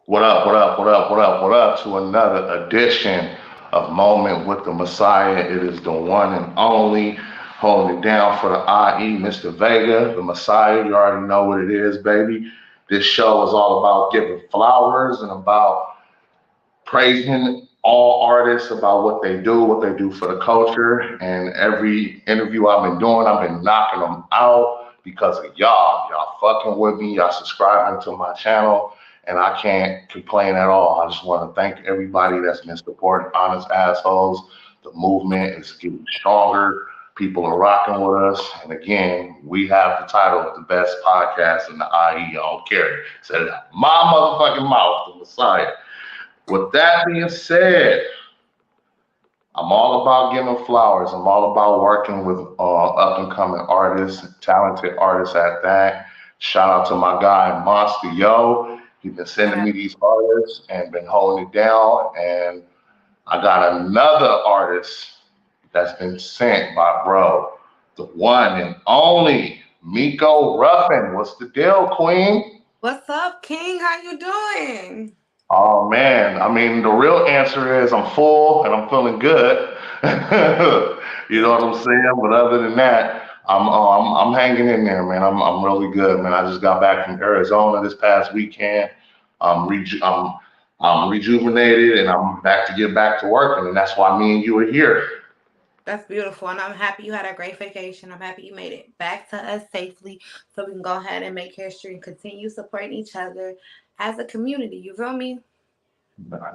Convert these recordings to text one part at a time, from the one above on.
What up, what up, what up, what up, what up to another edition of Moment with the Messiah. It is the one and only holding it down for the IE, Mr. Vega, the Messiah. You already know what it is, baby. This show is all about giving flowers and about praising all artists about what they do for the culture. And every interview I've been doing, I've been knocking them out because of y'all. Y'all fucking with me. Y'all subscribing to my channel. And I can't complain at all. I just want to thank everybody that's been supporting Honest Assholes. The movement is getting stronger. People are rocking with us. And again, we have the title of the best podcast in the IE. I don't care. Said it out my motherfucking mouth, the Messiah. With that being said, I'm all about giving flowers. I'm all about working with up and coming artists, talented artists at that. Shout out to my guy Monster Yo. He's been sending me these artists and been holding it down. And I got another artist that's been sent by bro, the one and only MIKO Ruffin. What's the deal, Queen? What's up, King? How you doing? Oh man, I mean the real answer is I'm full and I'm feeling good. You know what I'm saying? But other than that, I'm hanging in there, man. I'm really good, man. I just got back from Arizona this past weekend. I'm reju- I'm I'm rejuvenated and I'm back to get back to working, and that's why me and you are here. That's beautiful, and I'm happy you had a great vacation. I'm happy you made it back to us safely, so we can go ahead and make history and continue supporting each other as a community. You feel me?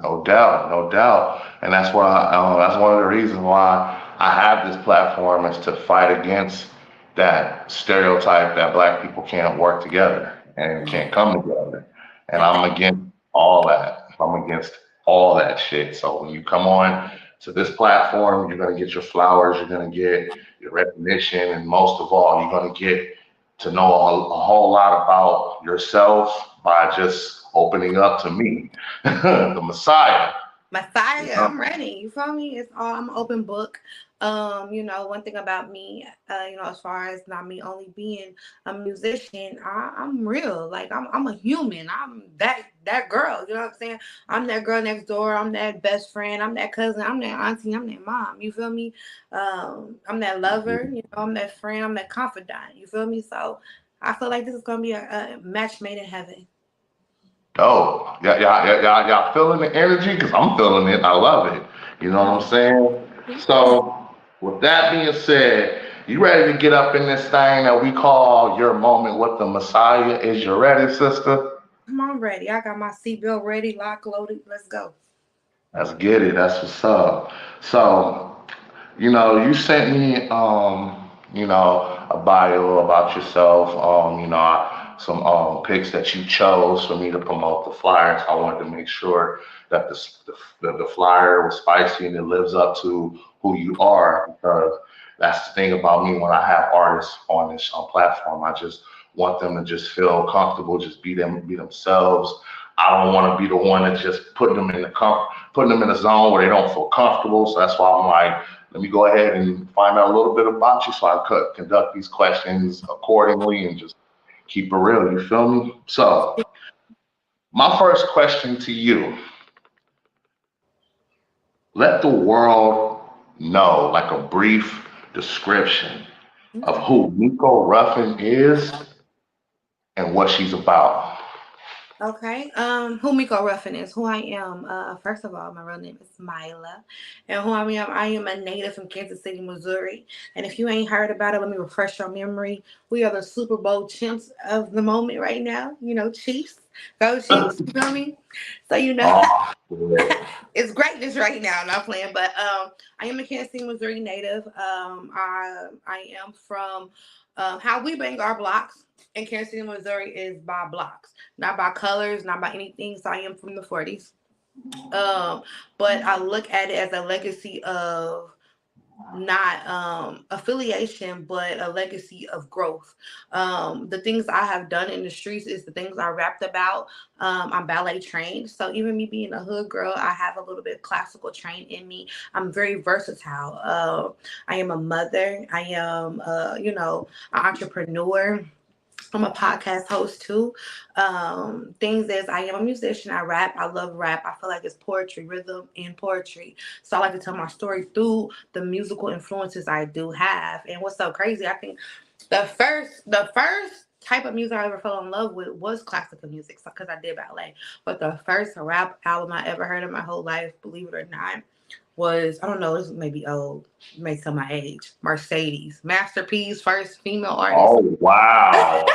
No doubt, no doubt, and that's one of the reasons why I have this platform is to fight against that stereotype that black people can't work together and can't come together, and I'm against all that. I'm against all that shit. So when you come on to this platform, you're gonna get your flowers, you're gonna get your recognition, and most of all, you're gonna get to know a whole lot about yourself by just opening up to me, the Messiah. You Messiah, know? I'm ready. You feel me? It's all I'm an open book. One thing about me, as far as not me only being a musician, I'm real. Like I'm a human. I'm that girl. You know what I'm saying? I'm that girl next door. I'm that best friend. I'm that cousin. I'm that auntie. I'm that mom. You feel me? I'm that lover. I'm that friend. I'm that confidant. You feel me? So I feel like this is gonna be a match made in heaven. Dope. Y'all feeling the energy? Because I'm feeling it. I love it. You know what I'm saying? So, with that being said, you ready to get up in this thing that we call your moment with the Messiah? Is you ready, sister? Come on, ready. I got my seatbelt ready, lock loaded. Let's go. Let's get it. That's what's up. So, you sent me, a bio about yourself, some pics that you chose for me to promote the flyer. So I wanted to make sure that the flyer was spicy and it lives up to who you are because that's the thing about me when I have artists on this platform. I just want them to just feel comfortable, just be themselves. I don't want to be the one that just putting them in a zone where they don't feel comfortable. So that's why I'm like, let me go ahead and find out a little bit about you so I could conduct these questions accordingly and just keep it real. You feel me? So, my first question to you, let the world know, like a brief description of Okay. who Nico Ruffin is and what she's about. Okay. Who Miko Ruffin is, who I am. First of all, my real name is Mila. And who I am a native from Kansas City, Missouri. And if you ain't heard about it, let me refresh your memory. We are the Super Bowl champs of the moment right now. Chiefs. Go Chiefs, you feel me? So Oh, yeah. it's greatness right now. Not playing, but I am a Kansas City, Missouri native. I am from how we bang our blocks in Kansas City, Missouri is by blocks, not by colors, not by anything. So I am from the 40s. Um, but I look at it as a legacy of not affiliation, but a legacy of growth. The things I have done in the streets is the things I rapped about. I'm ballet trained, so even me being a hood girl, I have a little bit of classical trained in me. I'm very versatile. I am a mother. I am, an entrepreneur. I'm a podcast host too. Things is I am a musician. I rap. I love rap. I feel like it's poetry, rhythm, and poetry. So I like to tell my story through the musical influences I do have. And what's so crazy, I think the first type of music I ever fell in love with was classical music because I did ballet. But the first rap album I ever heard in my whole life, believe it or not, was, I don't know, this may be old, may tell my age. Mercedes, Master P's first female artist. Oh, wow.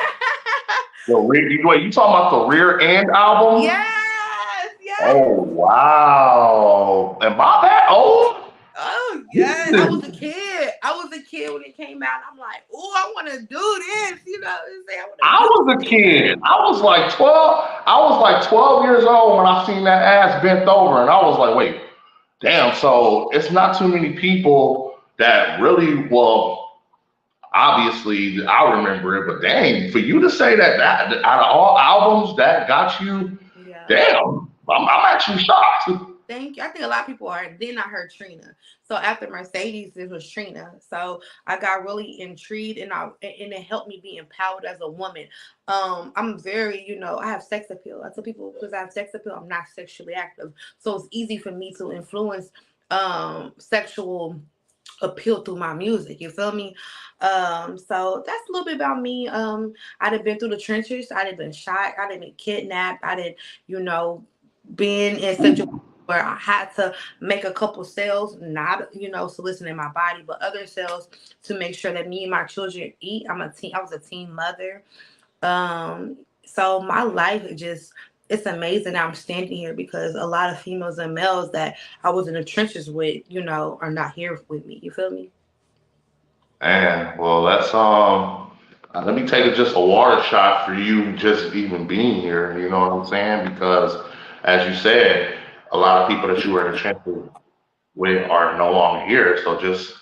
Wait, you talking about the Rear End album? Yes, yes. Oh, wow. Am I that old? Oh yes, I was a kid. I was a kid when it came out. I'm like, oh, I want to do this. You know what I'm saying? I want I to do was a kid. I was like 12. I was like 12 years old when I seen that ass bent over, and I was like, wait, damn. So it's not too many people that really, well, obviously I remember it, but dang, for you to say that out of all albums that got you, Yeah. damn, I'm actually shocked. Thank you. I think a lot of people are. Then I heard Trina. So after Mercedes, it was Trina. So I got really intrigued, and it helped me be empowered as a woman. I'm very, I have sex appeal. I tell people because I have sex appeal, I'm not sexually active. So it's easy for me to influence sexual appeal through my music. You feel me? So that's a little bit about me. I'd have been through the trenches. I'd have been shot. I'd have been kidnapped. I'd have, been in situations where I had to make a couple sales, not soliciting my body, but other sales to make sure that me and my children eat. I was a teen mother. So my life it's amazing that I'm standing here because a lot of females and males that I was in the trenches with, are not here with me. You feel me? And well, that's let me take just a water shot for you just even being here. You know what I'm saying? Because as you said, a lot of people that you were in the trenches with are no longer here. So just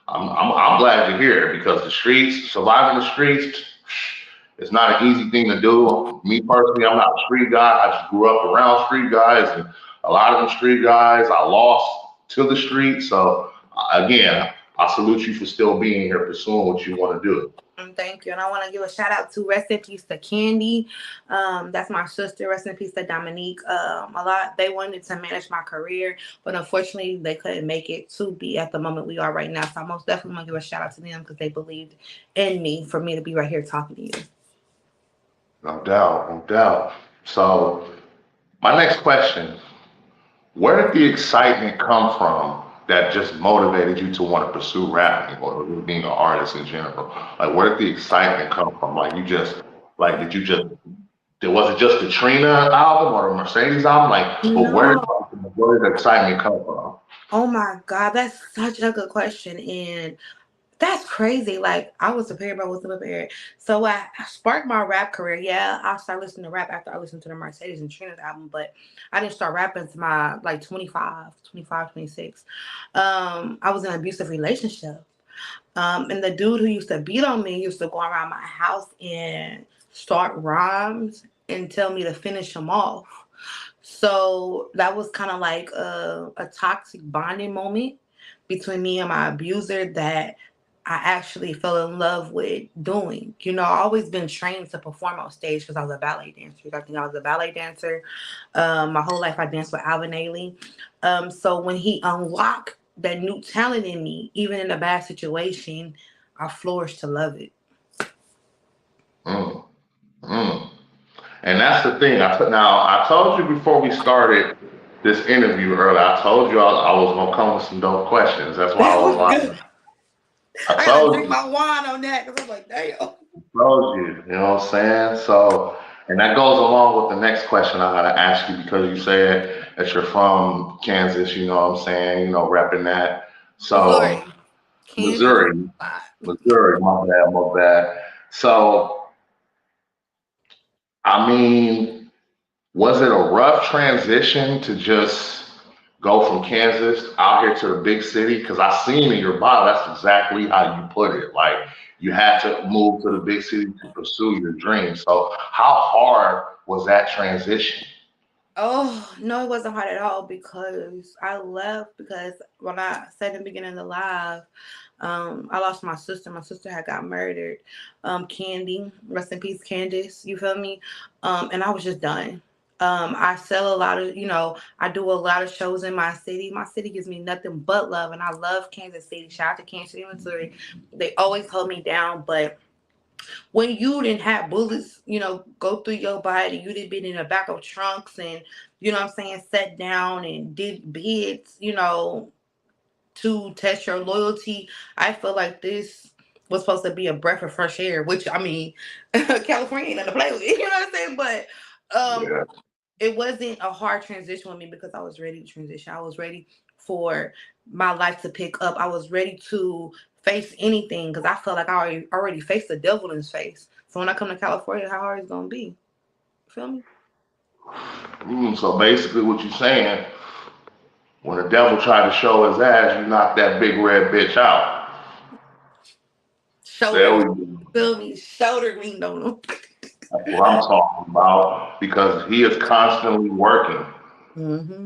I'm glad you're here because the streets, surviving the streets, it's not an easy thing to do. Me personally, I'm not a street guy. I just grew up around street guys, and a lot of them street guys I lost to the street. So again, I salute you for still being here, pursuing what you want to do. Thank you. And I want to give a shout out to rest in peace to Candy. That's my sister. Rest in peace to Dominique. They wanted to manage my career, but unfortunately they couldn't make it to be at the moment we are right now. So I most definitely want to give a shout out to them because they believed in me for me to be right here talking to you. No doubt, no doubt. So my next question, where did the excitement come from that just motivated you to want to pursue rapping or being an artist in general? Like, where did the excitement come from? Was it just the Trina album or the Mercedes album? But No. where did the excitement come from? Oh my God, that's such a good question. And that's crazy. Like I was prepared, but I wasn't prepared. So I sparked my rap career. Yeah, I started listening to rap after I listened to the Mercedes and Trina's album, but I didn't start rapping until my like 25, 26. I was in an abusive relationship. And the dude who used to beat on me used to go around my house and start rhymes and tell me to finish them off. So that was kind of like a toxic bonding moment between me and my abuser that I actually fell in love with doing. I've always been trained to perform on stage because I was a ballet dancer. I think I was a ballet dancer. My whole life I danced with Alvin Ailey. So when he unlocked that new talent in me, even in a bad situation, I flourished to love it. Mm, mm. And that's the thing. I told you before we started this interview earlier. I told you I was gonna come with some dope questions. That's why I was like, I I gotta told drink you. my wine on that because I'm like, damn. Told you, you know what I'm saying? So, and that goes along with the next question I gotta ask you because you said that you're from Kansas, you know what I'm saying? Repping that. So, Missouri. Kansas. Missouri, Missouri, my bad. So, I mean, was it a rough transition to just go from Kansas out here to the big city? Because I seen in your bio, that's exactly how you put it. Like you had to move to the big city to pursue your dreams. So how hard was that transition? Oh, no, it wasn't hard at all because I left because when I said in the beginning of the live, I lost my sister. My sister had got murdered. Candy, rest in peace, Candace. You feel me? And I was just done. I sell a lot of, I do a lot of shows in my city. My city gives me nothing but love, and I love Kansas City. Shout out to Kansas City, Missouri. They always hold me down, but when you didn't have bullets, go through your body, you didn't been in the back of trunks and, what I'm saying, sat down and did bids, to test your loyalty. I feel like this was supposed to be a breath of fresh air, which I mean, California ain't nothing to play with, you know what I'm saying? But Yeah, it wasn't a hard transition with me because I was ready to transition. I was ready for my life to pick up. I was ready to face anything because I felt like I already faced the devil in his face. So when I come to California, how hard is it gonna be? You feel me? so basically what you're saying, when the devil tried to show his ass, you knocked that big red bitch out. There Shoulder, we go. feel me? Shoulder leaned on him. That's what I'm talking about because he is Mm-hmm.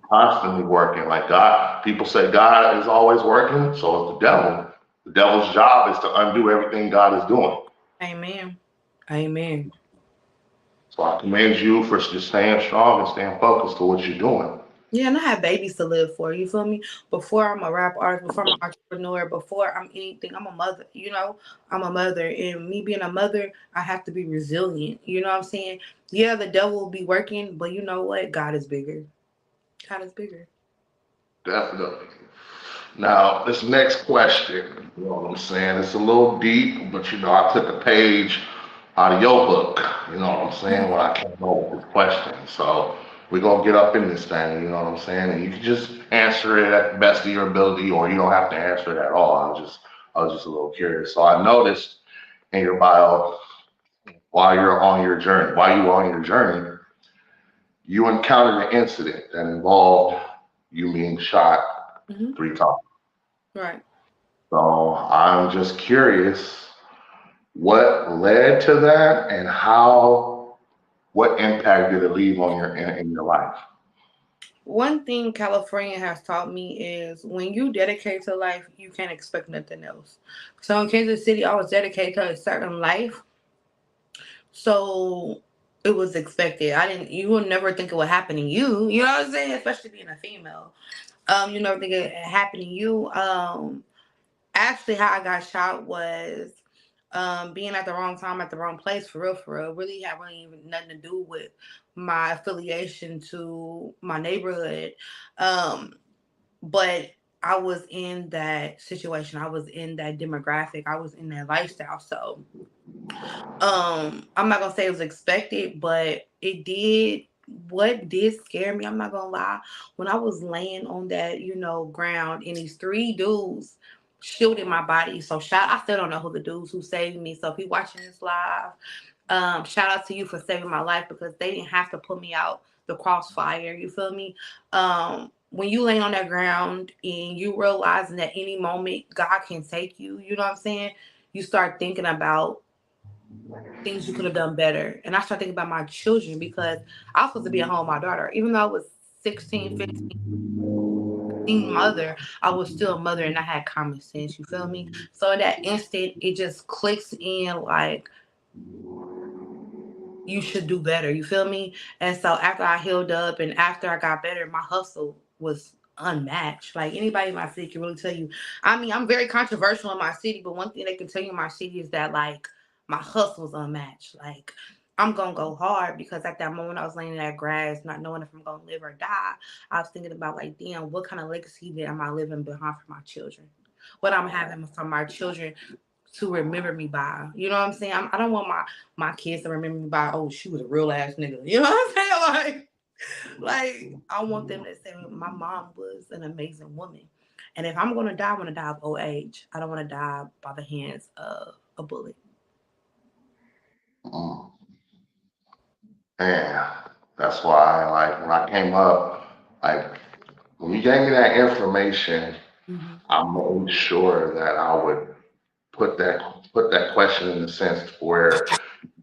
constantly working. Like God, people say God is always working, so is the devil. The devil's job is to undo everything God is doing. Amen. Amen. So I commend you for just staying strong and staying focused to what you're doing. Yeah, and I have babies to live for. You feel me? Before I'm a rap artist, before I'm an entrepreneur, before I'm anything, I'm a mother. I'm a mother, and me being a mother, I have to be resilient. You know what I'm saying? Yeah, the devil will be working, but you know what? God is bigger. God is bigger. Definitely. Now, this next question, you know what I'm saying? It's a little deep, but I took a page out of your book, you know what I'm saying, when I came up with this question. So we're gonna get up in this thing, you know what I'm saying? And you can just answer it at the best of your ability, or you don't have to answer it at all. I was just a little curious. So I noticed in your bio while you were on your journey, you encountered an incident that involved you being shot Hmm. 3 times. Right. So I'm just curious what led to that and what impact did it leave on in your life? One thing California has taught me is when you dedicate to life, you can't expect nothing else. So in Kansas City, I was dedicated to a certain life. So it was expected. You would never think it would happen to you. You know what I'm saying? Especially being a female. You never think it happened to you. Actually, how I got shot was being at the wrong time at the wrong place, for real, for real. Really had really even nothing to do with my affiliation to my neighborhood. Um, but I was in that situation. I was in that demographic. I was in that lifestyle. So I'm not gonna say it was expected, but it did. What did scare me, I'm not gonna lie, when I was laying on that, ground and these three dudes shielded my body. So I still don't know who the dudes who saved me. So if you're watching this live, shout out to you for saving my life because they didn't have to put me out the crossfire. You feel me? When you lay on that ground and you realizing that any moment God can take you, you know what I'm saying? You start thinking about things you could have done better. And I started thinking about my children because I was supposed to be at home with my daughter. Even though I was 16, 15 mother, I was still a mother and I had common sense. You feel me? So in that instant, it just clicks in like, you should do better. You feel me? And so after I healed up and after I got better, my hustle was unmatched. Like anybody in my city can really tell you. I mean, I'm very controversial in my city, but one thing they can tell you in my city is that like my hustle is unmatched. Like I'm gonna go hard because at that moment I was laying in that grass, not knowing if I'm gonna live or die. I was thinking about like, damn, what kind of legacy that am I living behind for my children? What I'm having for my children to remember me by. You know what I'm saying? I don't want my kids to remember me by, oh, she was a real ass nigga. You know what I'm saying? Like I want them to say my mom was an amazing woman. And if I'm gonna die, I want to die of old age. I don't want to die by the hands of a bullet. Mm, man, that's why, like, when I came up, like, when you gave me that information, Hmm. I made sure that I would put that question in the sense where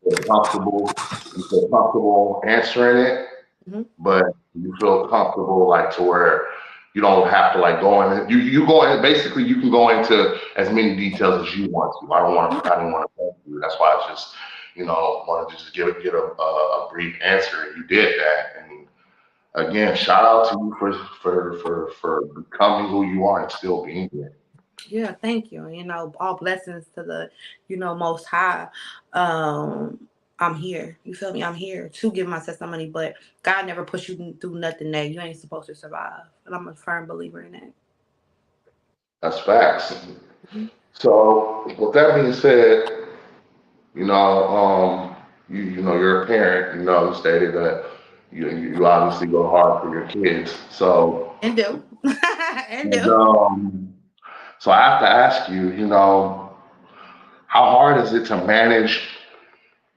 you're comfortable answering it. Hmm. but you feel comfortable like to where you don't have to like go in. You go in basically you can go into as many details as you want to. I don't want to thank you. That's why I just wanted to just get a brief answer, and you did that. And again, shout out to you for becoming who you are and still being here. Yeah, thank you. All blessings to the, Most High. Um, I'm here. You feel me? I'm here to give my testimony, but God never push you through nothing that you ain't supposed to survive. And I'm a firm believer in that. That's facts. Mhm. So with that being said, you know, you're a parent. You stated that you obviously go hard for your kids. And do. And And, do. so I have to ask you, how hard is it to manage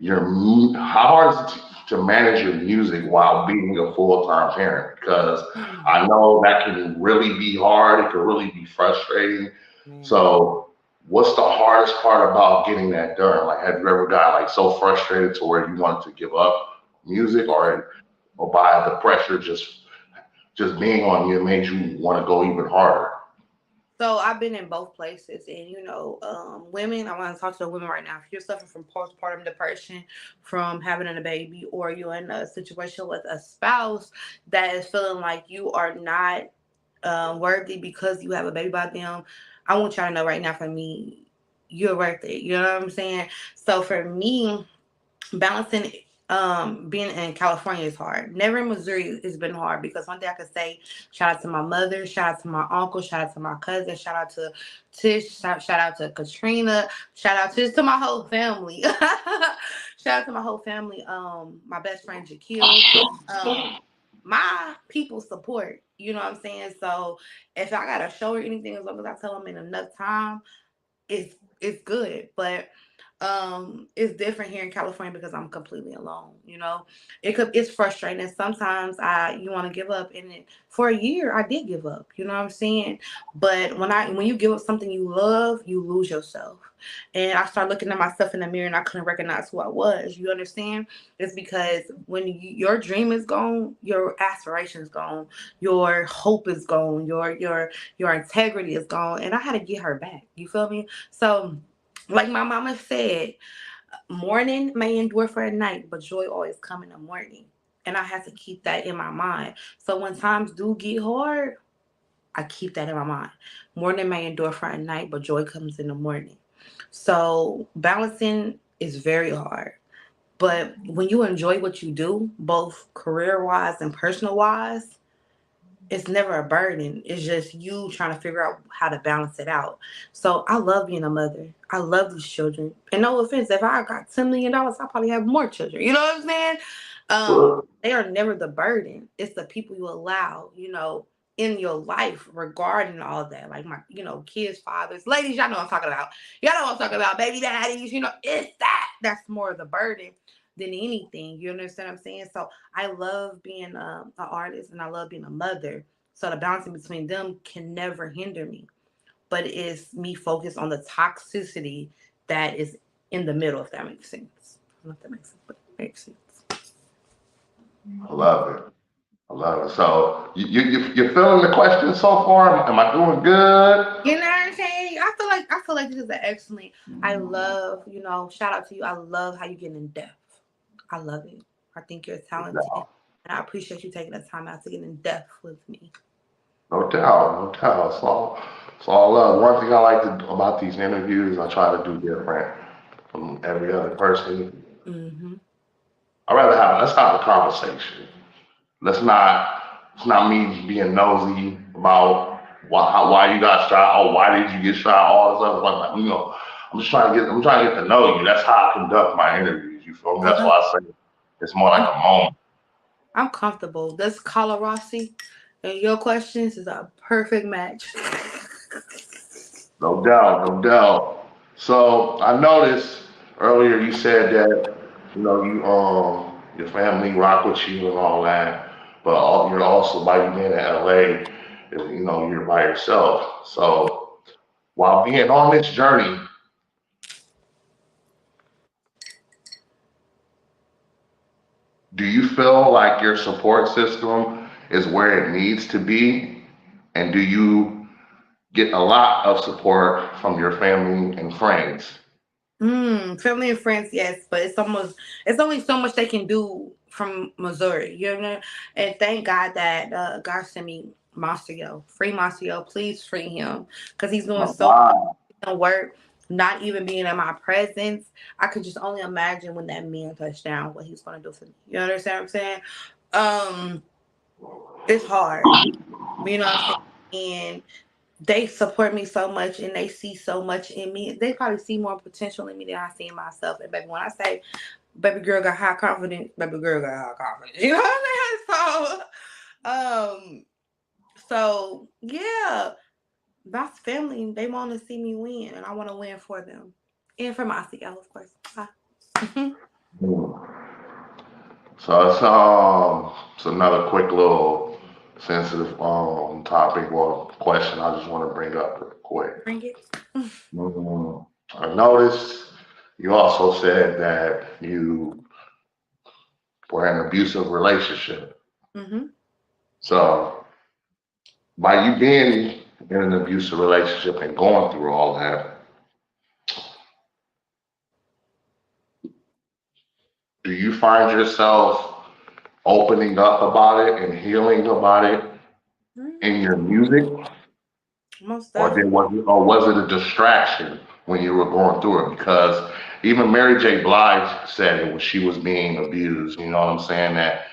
how hard is it to manage your music while being a full-time parent? Because Hmm. I know that can really be hard. It can really be frustrating. Man. So, what's the hardest part about getting that done? Like, have you ever got like so frustrated to where you wanted to give up music, or by the pressure just being on you, it made you want to go even harder? So I've been in both places, and women. I want to talk to the women right now. If you're suffering from postpartum depression, from having a baby, or you're in a situation with a spouse that is feeling like you are not worthy because you have a baby by them, I want y'all to know right now. For me, you're worth it. You know what I'm saying? So for me, balancing being in California is hard. Never in Missouri has been hard because one thing I could say, shout out to my mother, shout out to my uncle, shout out to my cousin, shout out to Tish, shout out to Katrina, shout out to my whole family. Shout out to my whole family. My best friend Jakil. My people support. You know what I'm saying? So if I got a show or anything, as long as I tell them in enough time, it's good. But it's different here in California because I'm completely alone. It's frustrating. Sometimes you want to give up, and for a year I did give up. You know what I'm saying? But when you give up something you love, you lose yourself. And I started looking at myself in the mirror, and I couldn't recognize who I was. You understand? It's because when your dream is gone, your aspiration is gone, your hope is gone, your integrity is gone, and I had to get her back. You feel me? So, like my mama said, morning may endure for a night, but joy always come in the morning. And I have to keep that in my mind. So when times do get hard, I keep that in my mind. Morning may endure for a night, but joy comes in the morning. So balancing is very hard. But when you enjoy what you do, both career wise and personal wise, it's never a burden. It's just you trying to figure out how to balance it out. So I love being a mother. I love these children. And no offense, if I got $10 million, I probably have more children. You know what I'm saying? They are never the burden. It's the people you allow, in your life regarding all that. Like my, kids, fathers, ladies, y'all know what I'm talking about. Y'all know what I'm talking about. Baby daddies, it's that's more of the burden than anything. You understand what I'm saying? So I love being an artist and I love being a mother. So the balancing between them can never hinder me. But it's me focused on the toxicity that is in the middle, if that makes sense. I don't know if that makes sense, but it makes sense. I love it. I love it. So you're feeling the question so far? Am I doing good? You know what I'm saying? I feel like this is an excellent. I love, shout out to you. I love how you get in depth. I love it. I think you're talented, and I appreciate you taking the time out to get in depth with me. No doubt, no doubt. It's all love. One thing I like about these interviews, I try to do different from every other person. Hmm. Let's have a conversation. It's not me being nosy about why you got shot or why did you get shot, all this other stuff. I'm trying to get to know you. That's how I conduct my interviews. You feel me? I That's love. why I say it's more like I'm, a moment. I'm comfortable. This Colorossi and your questions is a perfect match. No doubt, no doubt. So I noticed earlier you said that your family rock with you and all that, but you're also by you being in LA, you're by yourself. So while being on this journey, Do you feel like your support system is where it needs to be? And do you get a lot of support from your family and friends? Family and friends, yes, but it's only so much they can do from Missouri, you know. And thank God that God sent me Marcio, free Marcio, please free him because he's doing Oh, so wow. much work, not even being in my presence. I could just only imagine when that man touched down what he's gonna do for me. You understand what I'm saying? Um, it's hard, you know what I'm saying? And they support me so much and they see so much in me. They probably see more potential in me than I see in myself. And baby, when I say baby girl got high confidence, baby girl got high confidence. You know what I'm saying? So yeah, my family, they want to see me win and I want to win for them. And for myself, of course. So it's another quick little sensitive topic or question I just want to bring up real quick. Bring it. Mm, I noticed you also said that you were in an abusive relationship. Hmm. So by you being in an abusive relationship and going through all that, do you find yourself opening up about it and healing about it in your music? Most Or definitely. or was it a distraction when you were going through it? Because even Mary J. Blige said it when she was being abused. You know what I'm saying? That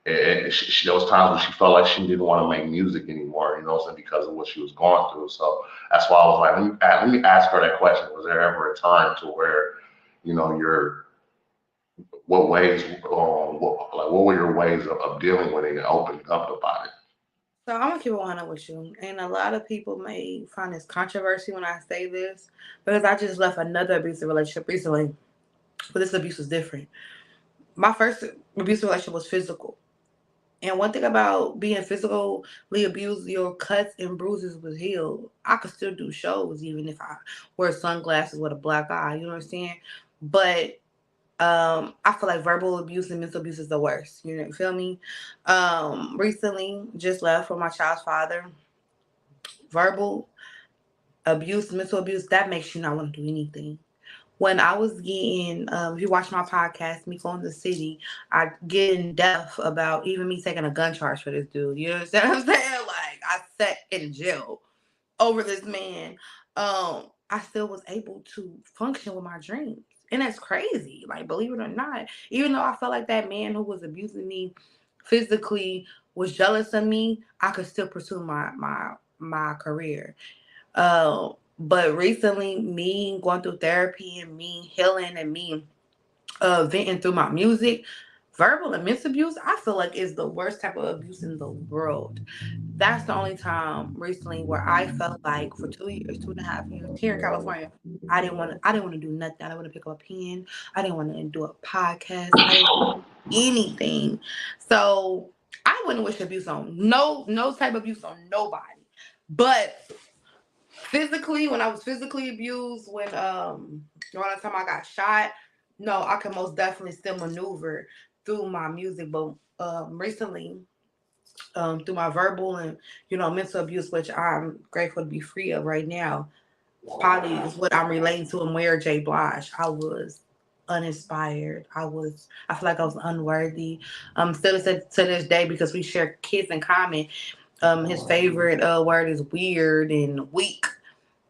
there was times when she felt like she didn't want to make music anymore. You know what I'm saying? Because of what she was going through. So that's why I was like, let me ask her that question. Was there ever a time to where, your what ways, what were your ways of dealing with it and opening up about it? So I'm gonna keep it 100 with you, and a lot of people may find this controversy when I say this because I just left another abusive relationship recently, but this abuse was different. My first abusive relationship was physical, and one thing about being physically abused, your cuts and bruises was healed. I could still do shows even if I wear sunglasses with a black eye. You know what I'm saying? But I feel like verbal abuse and mental abuse is the worst. You know, feel me? Recently, just left for my child's father. Verbal abuse, mental abuse, that makes you not want to do anything. When I was getting, if you watch my podcast, MIKO in the City, I get in depth about even me taking a gun charge for this dude. You understand what I'm saying? Like, I sat in jail over this man. I still was able to function with my dreams. And that's crazy. Like, believe it or not, even though I felt like that man who was abusing me physically was jealous of me, I could still pursue my career. But recently, me going through therapy and me healing and me venting through my music, verbal and mental abuse, I feel like is the worst type of abuse in the world. That's the only time recently where I felt like for 2 years, 2.5 years here in California, I didn't want to do nothing. I didn't want to pick up a pen. I didn't want to do a podcast. I didn't do anything. So I wouldn't wish abuse on no type of abuse on nobody. But physically, when I was physically abused, when around the time I got shot, no, I can most definitely still maneuver through my music. But recently, through my verbal and mental abuse, which I'm grateful to be free of right now, probably is what I'm relating to in Mary J. Blige. I was uninspired. I feel like I was unworthy. Still to this day because we share kids in common. His favorite word is weird and weak.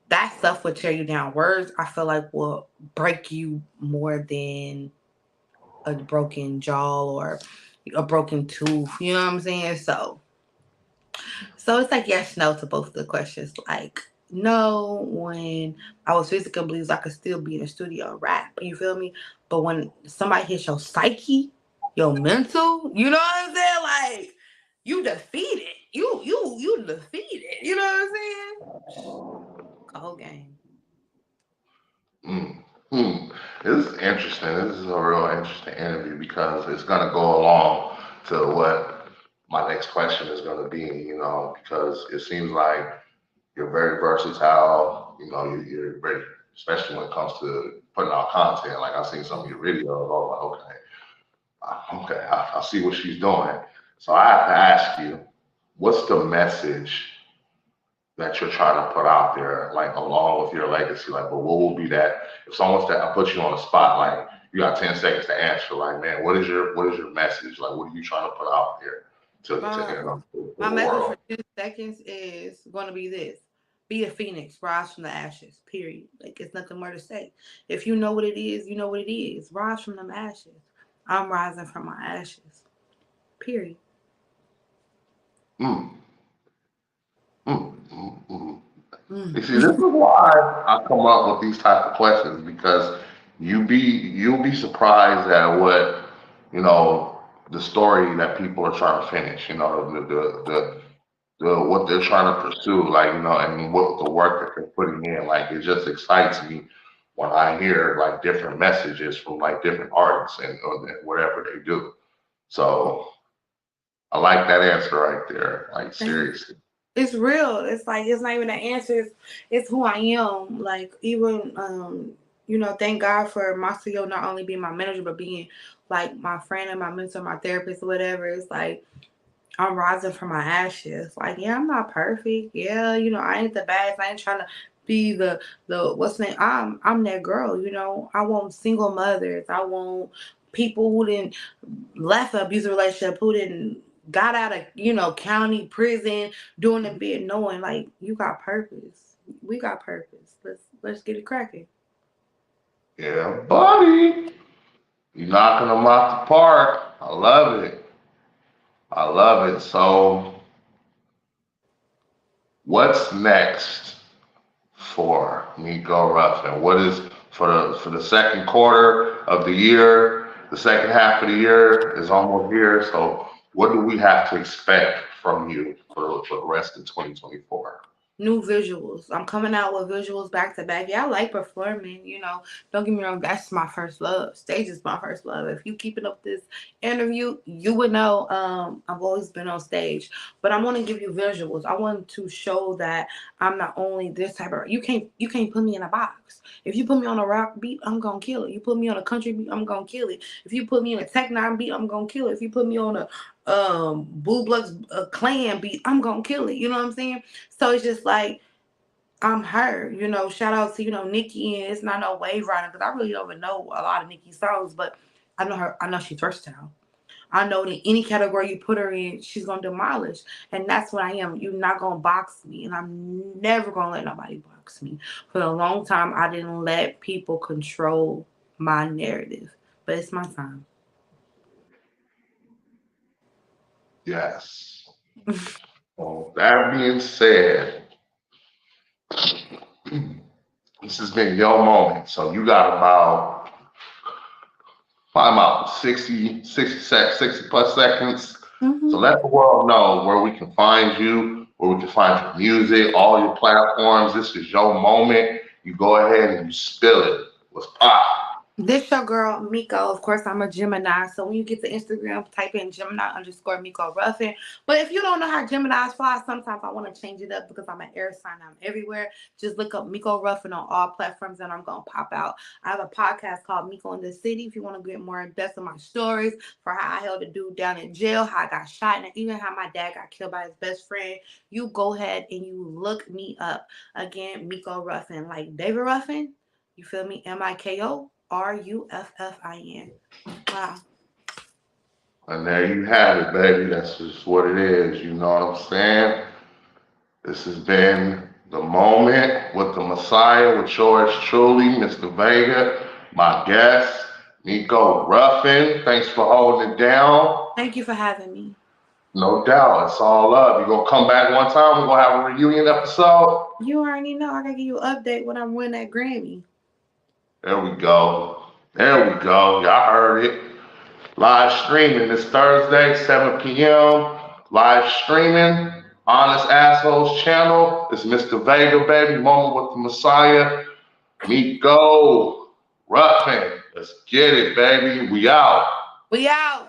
That stuff would tear you down. Words, I feel like, will break you more than a broken jaw or a broken tooth. You know what I'm saying? So it's like yes, no to both the questions. Like no, when I was physically abused, I could still be in the studio and rap. You feel me? But when somebody hits your psyche, your mental, you know what I'm saying? Like you defeated. You defeated. You know what I'm saying? Whole game. Mm. Hmm. This is interesting. This is a real interesting interview because it's going to go along to what my next question is going to be, because it seems like you're very versatile. You're very, especially when it comes to putting out content. Like I've seen some of your videos. I was like, okay. Okay, I see what she's doing. So I have to ask you, what's the message that you're trying to put out there, like along with your legacy? Like, but what will be that if someone's that I put you on the spot, like you got 10 seconds to answer, like, man, what is your message? Like, what are you trying to put out there to My to my the message for world? 10 seconds is going to be this: be a phoenix, rise from the ashes. Period. Like it's nothing more to say. If you know what it is, you know what it is. Rise from them ashes. I'm rising from my ashes. Period. Mm, mm. You Mm. see, this is why I come up with these type of questions because you'll be surprised at what you know the story that people are trying to finish. You know the what they're trying to pursue, like and what the work that they're putting in. Like it just excites me when I hear like different messages from like different artists and whatever they do. So I like that answer right there. Like seriously. It's real. It's like it's not even an answer. It's who I am. Like even thank God for Marcio not only being my manager but being like my friend and my mentor, my therapist, or whatever. It's like I'm rising from my ashes. Like, yeah, I'm not perfect. Yeah, I ain't the best. I ain't trying to be the what's the name. I'm that girl. I want single mothers. I want people who didn't left an abusive relationship, who didn't got out of county prison, doing the bit, knowing like you got purpose. We got purpose. Let's get it cracking. Yeah, buddy. You knocking them out the park. I love it. I love it. So, what's next for Miko Ruffin? What is for the second quarter of the year? The second half of the year is almost here. So, what do we have to expect from you for the rest of 2024? New visuals. I'm coming out with visuals back to back. Yeah, I like performing, Don't get me wrong, that's my first love. Stage is my first love. If you keeping up this interview, you would know I've always been on stage. But I want to give you visuals. I want to show that I'm not only this type of you can't put me in a box. If you put me on a rock beat, I'm gonna kill it. You put me on a country beat, I'm gonna kill it. If you put me in a techno beat, I'm gonna kill it. If you put me on a Blue Bloods clan beat, I'm gonna kill it. You know what I'm saying? So it's just like I'm her, Shout out to Nikki, and it's not no wave rider because I really don't even know a lot of Nikki's songs, but I know her. I know she's versatile. I know that any category you put her in, she's gonna demolish, and that's what I am. You're not gonna box me, and I'm never gonna let nobody box me. For a long time, I didn't let people control my narrative, but it's my time. Yes. Well, that being said, this has been your moment. So you got about 60 plus seconds. So Hmm. let the world know where we can find you, where we can find your music, all your platforms. This is your moment. You go ahead and you spill it. What's pop? This your girl Miko. Of course, I'm a Gemini. So when you get to Instagram, type in Gemini_Miko Ruffin. But if you don't know how Geminis fly, sometimes I want to change it up because I'm an air sign. I'm everywhere. Just look up Miko Ruffin on all platforms and I'm gonna pop out. I have a podcast called Miko in the City. If you want to get more in depth of my stories for how I held a dude down in jail, how I got shot, and even how my dad got killed by his best friend, you go ahead and you look me up. Again, Miko Ruffin, like David Ruffin. You feel me? MIKO RUFFIN. Wow. And there you have it, baby. That's just what it is. You know what I'm saying? This has been the moment with the Messiah, with yours truly, Mr. Vega, my guest, Nico Ruffin. Thanks for holding it down. Thank you for having me. No doubt, it's all up. You gonna come back one time? We're gonna have a reunion episode. You already know I gotta give you an update when I'm winning that Grammy. There we go. There we go. Y'all heard it. Live streaming this Thursday, 7 p.m. Live streaming. Honest Assholes channel. It's Mr. Vega, baby. Moment with the Messiah. Miko. Ruffin. Let's get it, baby. We out. We out.